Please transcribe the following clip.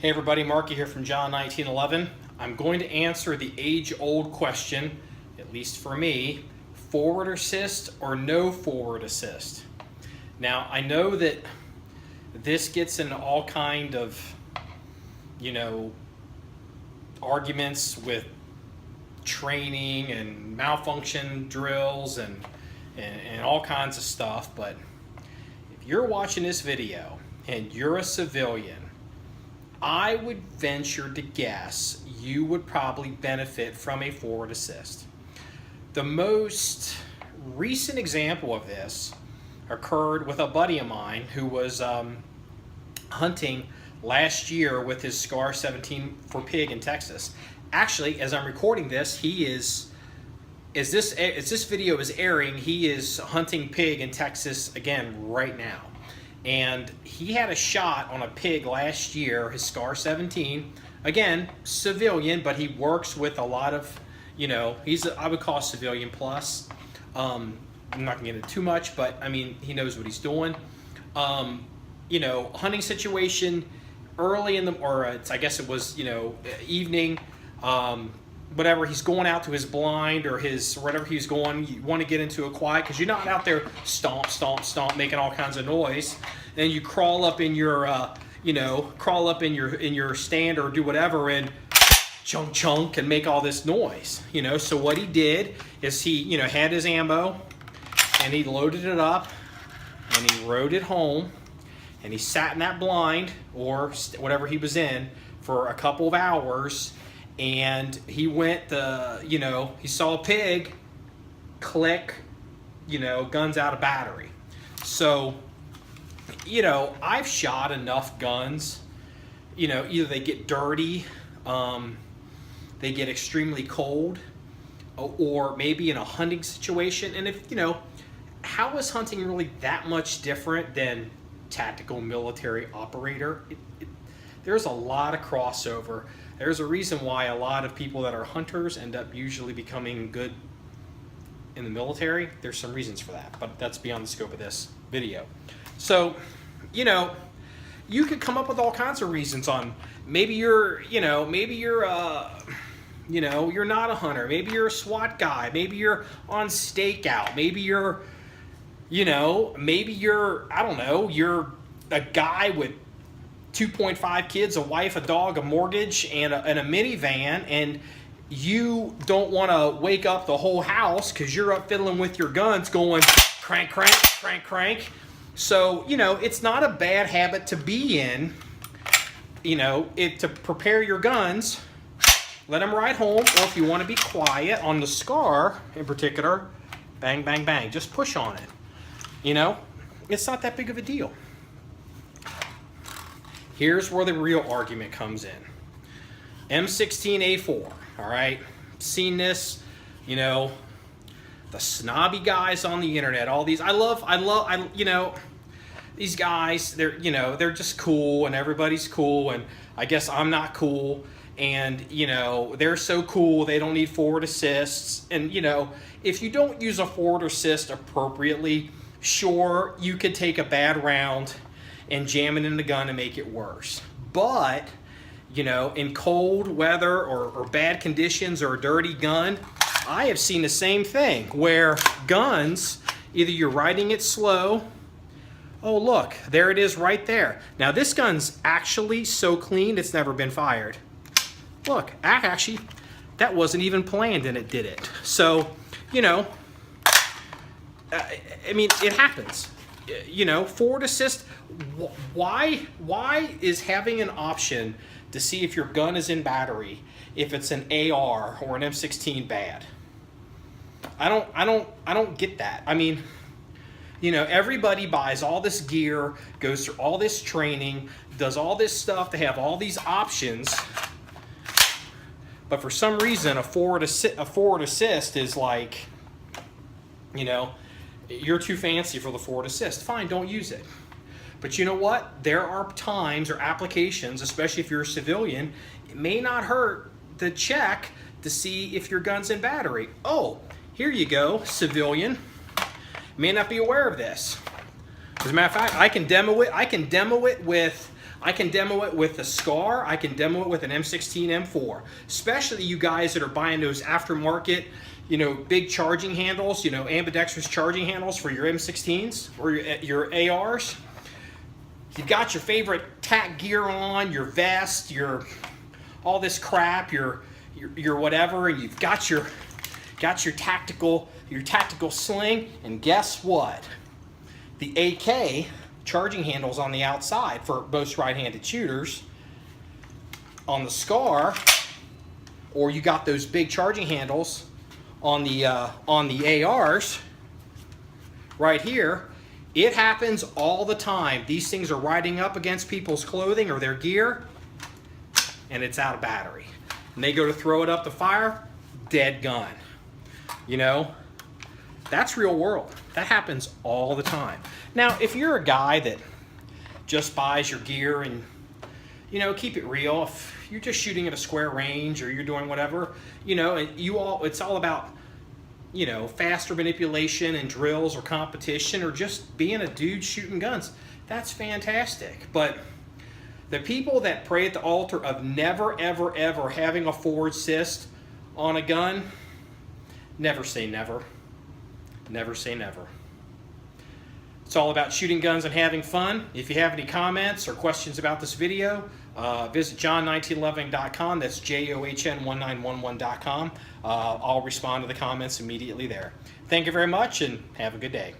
Hey everybody, Marky here from John 1911. I'm going to answer the age-old question, at least for me, forward assist or no forward assist. Now, I know that this gets into all kind of, arguments with training and malfunction drills and all kinds of stuff, but if you're watching this video and you're a civilian, I would venture to guess you would probably benefit from a forward assist. The most recent example of this occurred with a buddy of mine who was hunting last year with his Scar 17 for pig in Texas. Actually, as I'm recording this, as this video is airing, he is hunting pig in Texas again right now. And he had a shot on a pig last year, his Scar 17. Again, civilian, but he works with a lot of, I would call civilian plus. I'm not gonna get into too much, but I mean, he knows what he's doing. Hunting situation early in the, I guess it was, evening, whatever, he's going out to his blind or whatever he's going. You want to get into a quiet because you're not out there stomp, stomp, stomp, making all kinds of noise. And you crawl up in your, in your stand or do whatever and chunk, chunk and make all this noise. So what he did is he, had his ammo and he loaded it up and he rode it home and he sat in that blind or whatever he was in for a couple of hours. And he went, he saw a pig, click, guns out of battery. So, I've shot enough guns, either they get dirty, they get extremely cold, or maybe in a hunting situation. And if, how is hunting really that much different than tactical military operator? There's a lot of crossover. There's a reason why a lot of people that are hunters end up usually becoming good in the military. There's some reasons for that, but that's beyond the scope of this video. So, you could come up with all kinds of reasons on maybe you're not a hunter. Maybe you're a SWAT guy. Maybe you're on stakeout. Maybe you're, you're a guy with 2.5 kids, a wife, a dog, a mortgage, and a minivan, and you don't want to wake up the whole house because you're up fiddling with your guns going crank, crank, crank, crank. So, it's not a bad habit to be in, to prepare your guns, let them ride home, or if you want to be quiet on the Scar in particular, bang, bang, bang, just push on it. It's not that big of a deal. Here's where the real argument comes in. M16A4, all right? Seen this, the snobby guys on the internet, all these, these guys, they're just cool and everybody's cool and I guess I'm not cool and, they're so cool they don't need forward assists. And, if you don't use a forward assist appropriately, sure, you could take a bad round and jam it in the gun and make it worse. But, in cold weather or bad conditions or a dirty gun, I have seen the same thing where guns, either you're riding it slow, oh look, there it is right there. Now this gun's actually so clean it's never been fired. Look, actually, that wasn't even planned and it did it. So, it happens. Forward assist, why is having an option to see if your gun is in battery, if it's an AR or an M16 bad? I don't get that. Everybody buys all this gear, goes through all this training, does all this stuff to have all these options, but for some reason a forward assist is like, you're too fancy for the forward assist. Fine, don't use it. But you know what? There are times or applications, especially if you're a civilian, it may not hurt to check to see if your gun's in battery. Oh, here you go, civilian. May not be aware of this. As a matter of fact, I can demo it with I can demo it with the Scar. I can demo it with an M16 M4. Especially you guys that are buying those aftermarket, you know, big charging handles, you know, ambidextrous charging handles for your M16s or your ARs. You've got your favorite tack gear on, your vest, your all this crap, your whatever, and you've got your tactical sling, and guess what? The AK charging handles on the outside for most right-handed shooters. On the Scar, or you got those big charging handles on the ARs right here. It happens all the time. These things are riding up against people's clothing or their gear, and it's out of battery. And they go to throw it up to fire, dead gun. You know, that's real world. That happens all the time. Now, if you're a guy that just buys your gear and, you know, keep it real, if you're just shooting at a square range or you're doing whatever, you know, and it's all about, you know, faster manipulation and drills or competition or just being a dude shooting guns, that's fantastic. But the people that pray at the altar of never, ever, ever having a forward cyst on a gun, never say never. Never say never. It's all about shooting guns and having fun. If you have any comments or questions about this video, visit john1911.com. That's JOHN1911.com. I'll respond to the comments immediately there. Thank you very much and have a good day.